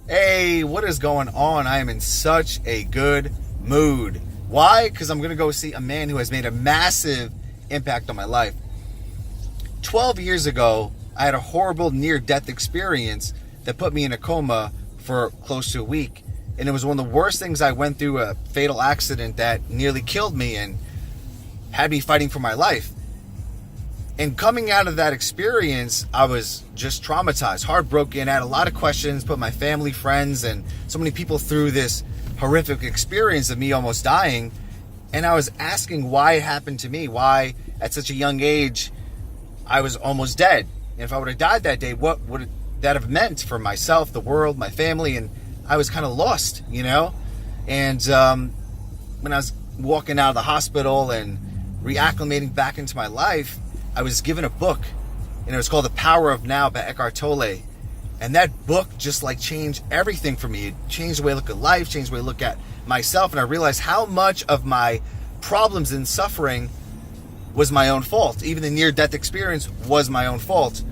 Hey, what is going on? I am in such a good mood. Why? Because I'm going to go see a man who has made a massive impact on my life. 12 years ago, I had a horrible near-death experience that put me in a coma for close to a week. And it was one of the worst things. I went through a fatal accident that nearly killed me and had me fighting for my life. And coming out of that experience, I was just traumatized, heartbroken. I had a lot of questions, put my family, friends, and so many people through this horrific experience of me almost dying. And I was asking why it happened to me, why at such a young age I was almost dead. And if I would have died that day, what would that have meant for myself, the world, my family? And I was kind of lost, And when I was walking out of the hospital and reacclimating back into my life, I was given a book, and it was called The Power of Now by Eckhart Tolle. And that book just changed everything for me. It changed the way I look at life, changed the way I look at myself, and I realized how much of my problems and suffering was my own fault. Even the near-death experience was my own fault.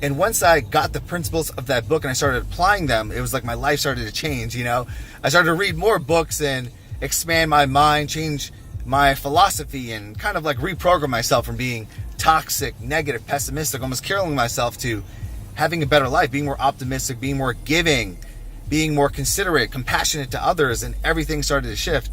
And once I got the principles of that book and I started applying them, it was like my life started to change, I started to read more books and expand my mind, change my philosophy, and kind of reprogram myself from being toxic, negative, pessimistic, almost killing myself, to having a better life, being more optimistic, being more giving, being more considerate, compassionate to others, and everything started to shift.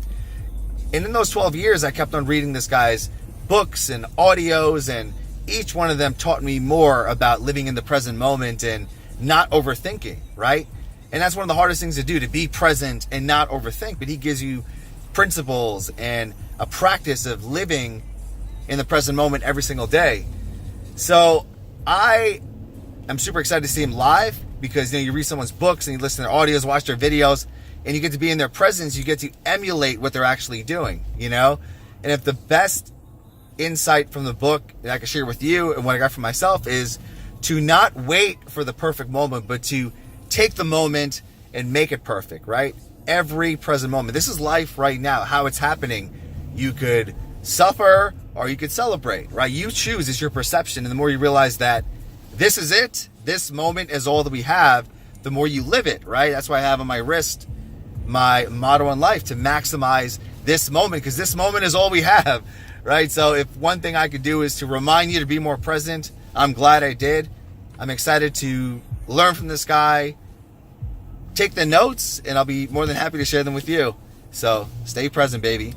And in those 12 years, I kept on reading this guy's books and audios, and each one of them taught me more about living in the present moment and not overthinking, right? And that's one of the hardest things to do, to be present and not overthink. But he gives you principles and a practice of living in the present moment every single day. So I am super excited to see him live, because you read someone's books and you listen to their audios, watch their videos, and you get to be in their presence. You get to emulate what they're actually doing, And if the best insight from the book that I can share with you and what I got from myself is to not wait for the perfect moment, but to take the moment and make it perfect, right? Every present moment. This is life right now, how it's happening. You could suffer or you could celebrate, right? You choose. It's your perception. And the more you realize that this is it, this moment is all that we have, the more you live it, right? That's why I have on my wrist my motto in life, to maximize this moment, because this moment is all we have, right? So if one thing I could do is to remind you to be more present, I'm glad I did. I'm excited to learn from this guy, take the notes, and I'll be more than happy to share them with you. So stay present, baby.